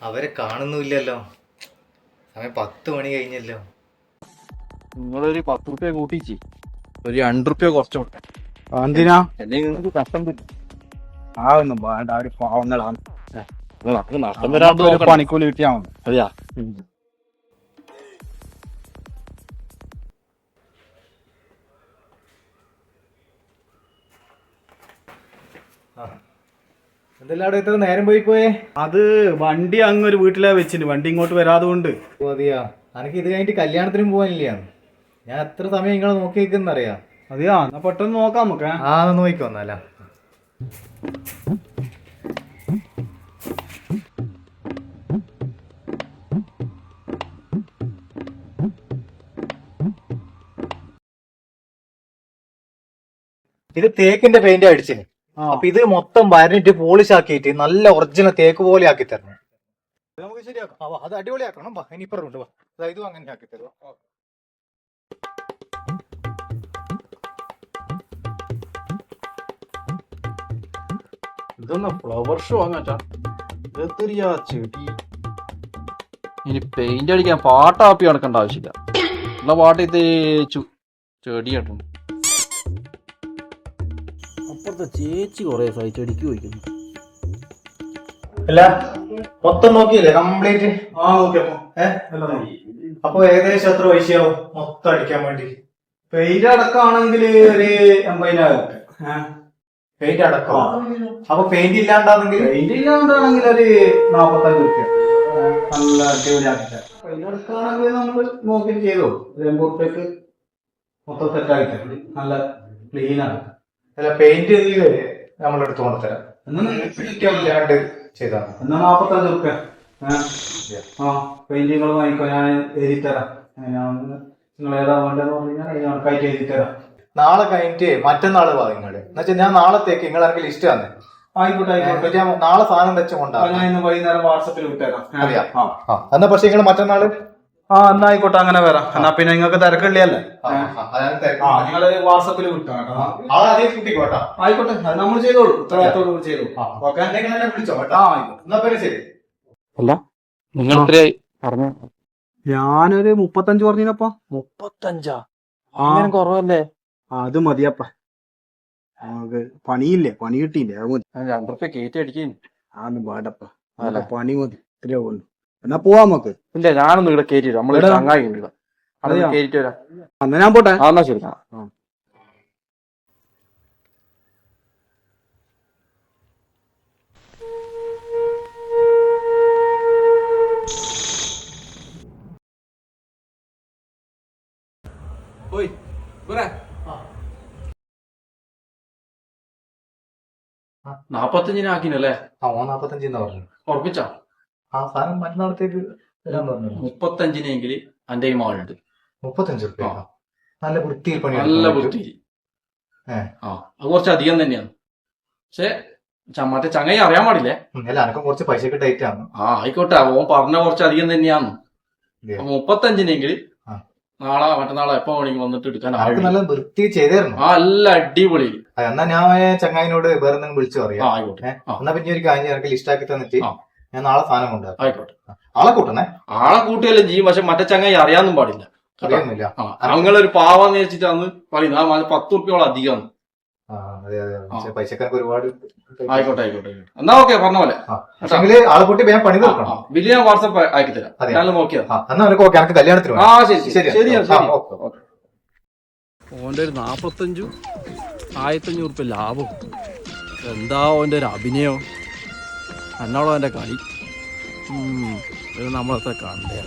അവരെ കാണുന്നില്ലല്ലോ. സമയം 10 മണി കഴിഞ്ഞല്ലോ. നിങ്ങളൊരു 10 റുപ്യ കൂട്ടിച്ച് ഒരു 2 റുപ്യ കുറച്ചോട്ടെ. എന്തിനാ? അല്ലെങ്കിൽ നിങ്ങൾക്ക് കഷ്ടം വരും. ആവുന്നു വേണ്ട, അവര് പാവങ്ങളാണ്. നമുക്ക് നഷ്ടം വരാണ്ട് പണിക്കൂലി കിട്ടിയാ മതി. അതെയാ? എന്തെല്ലാം അവിടെ ഇത്ര നേരം പോയി പോയേ? അത് വണ്ടി അങ്ങ് ഒരു വീട്ടിലാ വെച്ചിട്ട്, വണ്ടി ഇങ്ങോട്ട് വരാതെ കൊണ്ട്. അതെയാ? എനിക്ക് ഇത് കഴിഞ്ഞിട്ട് കല്യാണത്തിനും പോകാനില്ല. ഞാൻ എത്ര സമയം നിങ്ങളെ നോക്കി നിൽക്കുന്നറിയാം. അതെയാ? എന്നാ പെട്ടെന്ന് നോക്കാം നമുക്ക്. നോക്കിക്കോ എന്നാല. ഇത് തേക്കിന്റെ പെയിന്റ് അടിച്ചിന്. അപ്പൊ ഇത് മൊത്തം വരഞ്ഞിട്ട് പോളിഷ് ആക്കിയിട്ട് നല്ല ഒറിജിനൽ തേക്ക് പോലെ ആക്കി തരണം. നമുക്ക് ശരിയാക്കാം. അത് അടിപൊളിയാക്കണം. ഇനി ഇപ്പറുണ്ട്. ഇതും അങ്ങനെ ആക്കി തരുമോ? ഇതൊന്ന് ഫ്ലവർ ഷോ അങ്ങാറ്റാ. എത്രയാ ചെടി. ഇനി പെയിന്റ് അടിക്കാൻ പാട്ടാപ്പി നടക്കേണ്ട ആവശ്യമില്ല. ഉള്ള പാട്ട് തേച്ചു ചെടി കെട്ടണം. അപ്പുറത്തെ ചേച്ചി കൊറേ ദിവസമായി ചെടിക്ക് പോയിക്കുന്നു. അല്ല മൊത്തം നോക്കിയില്ലേ കംപ്ലീറ്റ്? അപ്പൊ ഏകദേശം എത്ര പൈസയാവും മൊത്തം അടിക്കാൻ വേണ്ടി? പെയിന്റ് അടക്കമാണെങ്കിൽ ഒരു 80,000. പെയിന്റ് അടക്കം. അപ്പൊ പെയിന്റ് ഇല്ലാണ്ടാണെങ്കിൽ? പെയിന്റ് ഇല്ലാണ്ടാണെങ്കിൽ ഒരു 45 റുപ്യ. നല്ല അടിപൊളിയാക്കിട്ട്. പെയിന്റ് അടക്കമാണെങ്കിൽ നമ്മൾ നോക്കിയിട്ട് ചെയ്തോ. 80 റുപ്യക്ക് മൊത്തം സെറ്റ് ആക്കിട്ട് നല്ല ക്ലീൻ ആണ്. അല്ല പെയിന്റ് നമ്മൾ എടുത്തു കൊണ്ടുതരാം. ഇല്ലാണ്ട് ചെയ്താൽ എന്നാ 45 റുപ്യ. പെയിന്റ് നിങ്ങൾ വാങ്ങിക്കോ, ഞാൻ എഴുതി തരാം. നിങ്ങൾ ഏതാ വേണ്ടെന്ന് പറഞ്ഞു കഴിഞ്ഞാൽ അതിന് കണക്കായിട്ട് എഴുതി തരാം. നാളെ കഴിഞ്ഞിട്ട് മറ്റന്നാള് വാ നിങ്ങള്. എന്നുവെച്ചാൽ ഞാൻ നാളത്തേക്ക് നിങ്ങൾ എനിക്ക് ലിസ്റ്റ് തന്നെ. ആയിക്കോട്ടെ ആയിക്കോട്ടെ. ഞാൻ നാളെ സാധനം വെച്ചുകൊണ്ടാണ്. ഞാൻ ഇന്ന് വൈകുന്നേരം വാട്സപ്പിൽ വിട്ടുതരാം. അറിയാം. എന്നാ പക്ഷെ നിങ്ങൾ മറ്റന്നാള് എന്നാ ആയിക്കോട്ടെ, അങ്ങനെ വരാം. എന്നാ പിന്നെ നിങ്ങൾക്ക് തിരക്കില്ലല്ലേ? നിങ്ങള് വാട്സപ്പിൽ വിട്ടോ. കുട്ടിക്കോട്ടാ. ആയിക്കോട്ടെ, അത് നമ്മൾ ചെയ്തോളൂ. ഉത്തരവാദിത്തോട് ചെയ്തോളൂ. വിളിച്ചോ കേട്ടോ. എന്നാ പിന്നെ ശരി. അല്ല നിങ്ങൾ എത്രയായി പറഞ്ഞു? ഞാനൊരു 35 പറഞ്ഞപ്പോ. 35? അങ്ങനെ കുറവല്ലേ? അത് മതിയപ്പ. പണിയില്ലേ, പണി കിട്ടിയില്ലേ? അത് മതി. 2 റുപ്യ കയറ്റി അടിക്കുന്നു. അതൊന്നും വേണ്ടപ്പ. അല്ല പണി മതി. ഇത്രയോ ഉള്ളു. എന്നാ പോവാ നമുക്ക്. ഇല്ല ഞാനൊന്നും ഇവിടെ കയറ്റി വരാം. നമ്മള് ചങ്ങായി ഉണ്ട്. കയറ്റിട്ട് വരാം. എന്നാ ഞാൻ പോട്ടെ. എന്നാ ശരി. ഓയ് 45 ആക്കിനല്ലേ? 45 പറഞ്ഞു. ഉറപ്പിച്ചാ? സാധനം മറ്റന്നാളത്തേക്ക് വരാന്ന് പറഞ്ഞു. 35 എന്റെ ആളുണ്ട്. 35 റുപ്യ? നല്ല വൃത്തിയിൽ പണി. നല്ല വൃത്തിയിൽ. അത് കുറച്ച് അധികം തന്നെയാണ്. പക്ഷെ മറ്റേ ചങ്ങായി അറിയാൻ പാടില്ലേ? അല്ല എനക്കും കുറച്ച് പൈസക്ക് ടൈറ്റ് ആണ്. ആയിക്കോട്ടെ, ഓൻ പറഞ്ഞ കുറച്ച് അധികം തന്നെയാണ്. 35 നാളെ മറ്റന്നാളെ എപ്പോ വേണമെങ്കിൽ വന്നിട്ട് എടുക്കാൻ. നല്ല വൃത്തി ചെയ്തായിരുന്നു. നല്ല അടിപൊളി. എന്നാ ഞാൻ ചങ്ങായിനോട് വേറെ എന്തെങ്കിലും വിളിച്ചു പറയാം. ആയിക്കോട്ടെ. എന്നാ പിന്നെ ഒരു കാര്യം എനിക്ക് ലിസ്റ്റ് ആക്കി തന്നിട്ട് ഞാൻ നാളെ സാധനം കൊണ്ടുവരാം. ആയിക്കോട്ടെ. ആളെ കൂട്ടണേ. ആളെ കൂട്ടിയെല്ലാം ചെയ്യും. പക്ഷെ മറ്റേ ചങ്ങായി അറിയാനും പാടില്ല. അറിയാന്നില്ല. ഞങ്ങളൊരു പാവാന്ന് വെച്ചിട്ടാന്ന് പറയുന്നത്. 10 റുപ്യോളം അധികമാണ്. പൈസക്കാർക്ക് ഒരുപാട്. ആയിക്കോട്ടെ ആയിക്കോട്ടെ. എന്നാ ഓക്കെ പറഞ്ഞ പോലെ. ആളെ കൂട്ടി വേഗം പണി തീർക്കണം. ബില്ല് ഞാൻ വാട്സപ്പ് അയക്കി തരാം. ഞാൻ നോക്കിയാ. എന്നാ എനിക്ക് കല്യാണത്തിന്. ഓന്റെ ഒരു 45 1500 റുപ്യ ലാഭം. എന്താ ഓന്റെ ഒരു അഭിനയം. എന്നോടോ എന്റെ കളി. നമ്മളത്തെ കണ്ടേ.